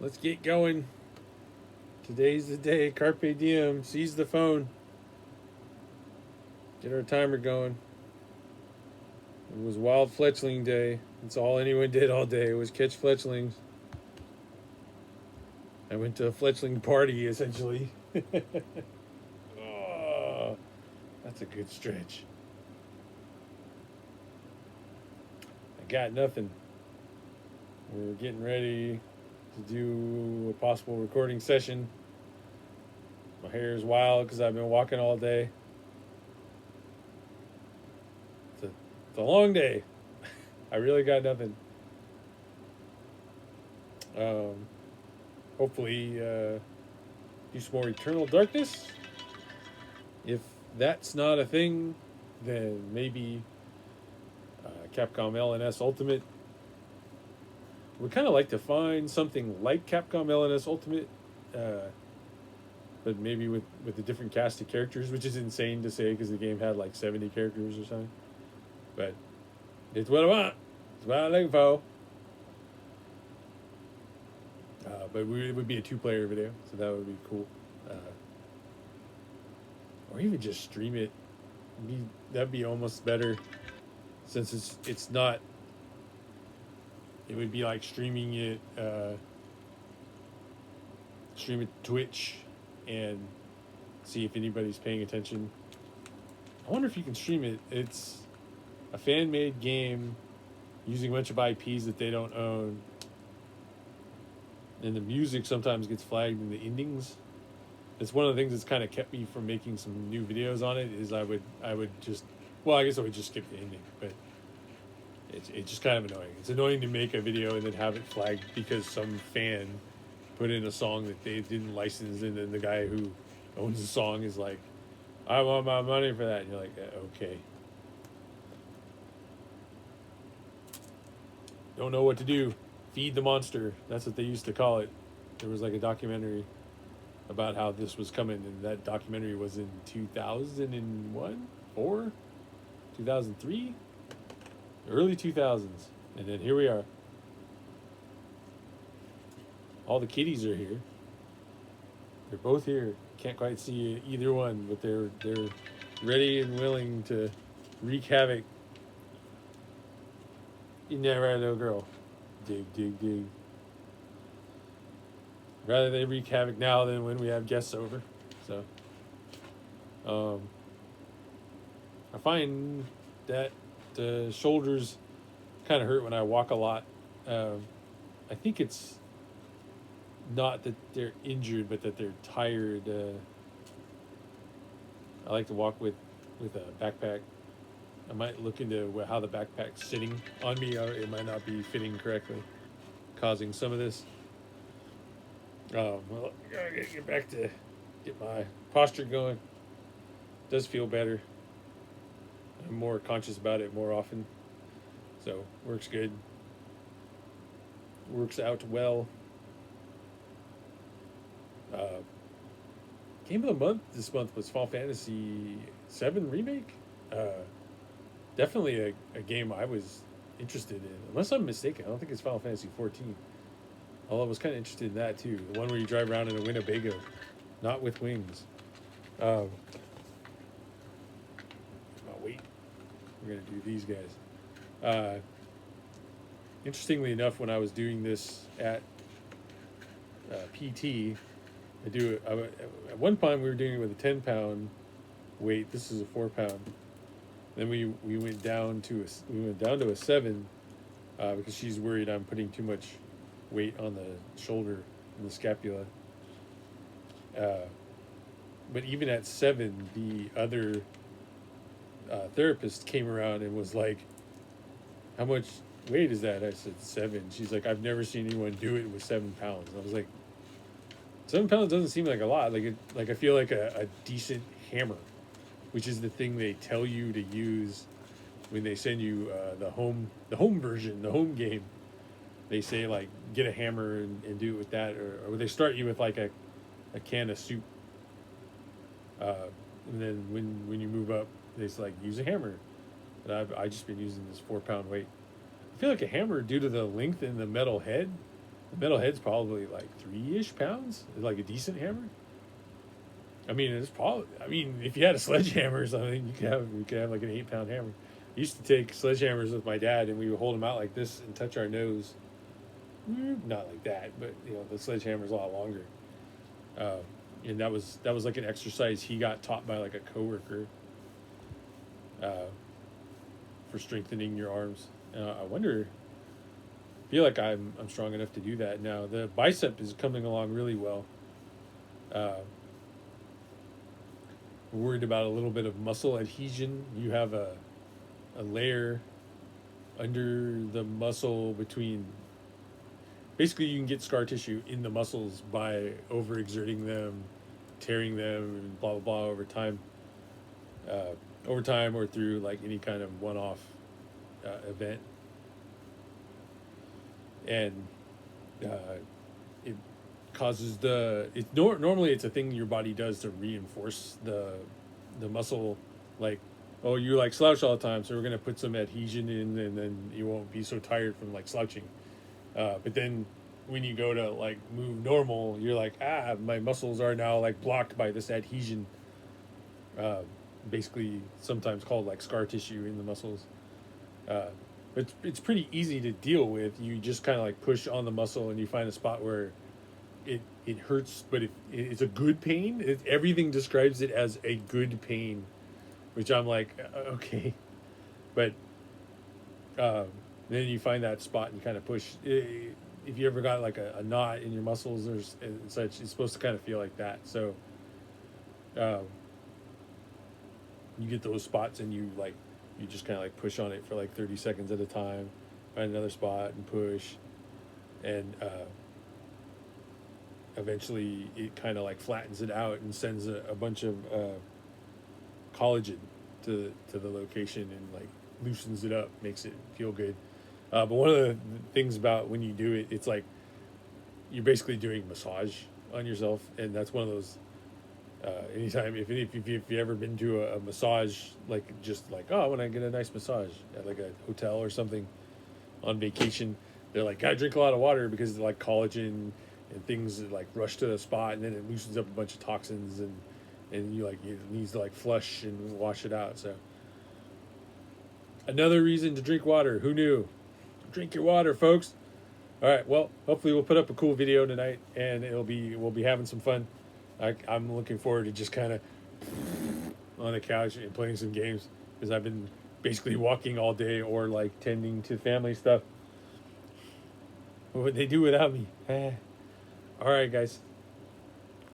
Let's get going. Today's the day. Carpe diem. Seize the phone. Get our timer going. It was Wild Fletchling Day. That's all anyone did all day was catch fletchlings. I went to a fletchling party, essentially. Oh, that's a good stretch. I got nothing. We're getting ready to do a possible recording session. My hair is wild because I've been walking all day. It's a long day. I really got nothing. Um, Hopefully, do some more Eternal Darkness. If that's not a thing, then maybe Capcom LNS Ultimate. Would kind of like to find something like Capcom LNS Ultimate, but maybe with a different cast of characters, which is insane to say because the game had like 70 characters or something. But it's what I want. It's what I'm looking for. But it would be a 2-player video, so that would be cool. Or even just stream it. That'd be almost better, since it's not. It would be like streaming it, stream it to Twitch, and see if anybody's paying attention. I wonder if you can stream it. It's a fan-made game using a bunch of IPs that they don't own. And the music sometimes gets flagged in the endings. It's one of the things that's kind of kept me from making some new videos on it. Is I would just, well, I guess I would just skip the ending, but it's just kind of annoying. It's annoying to make a video and then have it flagged because some fan put in a song that they didn't license, and then the guy who owns the song is like, "I want my money for that," and you're like, "Okay." Don't know what to do. Feed the monster. That's what they used to call it. There was like a documentary about how this was coming, and that documentary was in 2001, 4, 2003, early 2000s, and then here we are. All the kitties are here. They're both here. Can't quite see either one, but they're ready and willing to wreak havoc. Isn't that right, little girl? Dig, dig, dig. Rather they wreak havoc now than when we have guests over. So, I find that the shoulders kind of hurt when I walk a lot. I think it's not that they're injured, but that they're tired. I like to walk with a backpack. I might look into how the backpack's sitting on me, or it might not be fitting correctly, causing some of this. Well, I gotta get back to get my posture going. It does feel better. I'm more conscious about it more often, so works good. Works out well. Game of the month this month was Final Fantasy VII Remake. Definitely a game I was interested in. Unless I'm mistaken, I don't think it's Final Fantasy 14. Although I was kind of interested in that too. The one where you drive around in a Winnebago, not with wings. Oh, wait. We're going to do these guys. Interestingly enough, when I was doing this at PT, at one point we were doing it with a 10-pound weight. This is a 4-pound. Then we went down to a 7 because she's worried I'm putting too much weight on the shoulder and the scapula. But even at 7, the other therapist came around and was like, "How much weight is that?" I said 7. She's like, "I've never seen anyone do it with 7 pounds." And I was like, 7 pounds doesn't seem like a lot. Like I feel like a decent hammer, which is the thing they tell you to use when they send you the home version, the home game. They say like get a hammer and do it with that, or they start you with like a can of soup, and then when you move up, they say like use a hammer. But I just been using this 4-pound weight. I feel like a hammer, due to the length in the metal head, The metal head's probably like 3-ish pounds. It's like a decent hammer. I mean, it's probably. I mean, if you had a sledgehammer or something, you could have like an 8-pound hammer. I used to take sledgehammers with my dad, and we would hold them out like this and touch our nose. Not like that, but the sledgehammer's a lot longer. Uh, and that was like an exercise he got taught by like a coworker uh, for strengthening your arms. I wonder. Feel like I'm strong enough to do that now. The bicep is coming along really well. Uh, we're worried about a little bit of muscle adhesion. You have a layer under the muscle between. Basically, you can get scar tissue in the muscles by overexerting them, tearing them, and blah blah blah uh, over time or through like any kind of one-off event, and it causes normally it's a thing your body does to reinforce the muscle, like, oh, you like slouch all the time, so we're going to put some adhesion in, and then you won't be so tired from like slouching. But then when you go to like move normal, you're like, my muscles are now like blocked by this adhesion, uh, basically sometimes called like scar tissue in the muscles. uh, it's pretty easy to deal with. You just kind of like push on the muscle and you find a spot where it hurts, but it's a good pain. Everything describes it as a good pain, which I'm like, okay. But then you find that spot and you kind of push. If you ever got like a knot in your muscles or such, it's supposed to kind of feel like that. So you get those spots and you just kind of like push on it for like 30 seconds at a time, find another spot and push, and eventually it kind of like flattens it out and sends a bunch of collagen to the location and like loosens it up, makes it feel good. But one of the things about when you do it, it's like you're basically doing massage on yourself, and that's one of those. Anytime, if you've ever been to a massage, like just like, oh, I want to get a nice massage at like a hotel or something on vacation, they're like, gotta drink a lot of water because like collagen and things like rush to the spot, and then it loosens up a bunch of toxins, and you like, it needs to like flush and wash it out. So another reason to drink water. Who knew? Drink your water, folks. All right. Well, hopefully we'll put up a cool video tonight, and we'll be having some fun. I'm looking forward to just kind of on the couch and playing some games because I've been basically walking all day or like tending to family stuff. What would they do without me? All right, guys.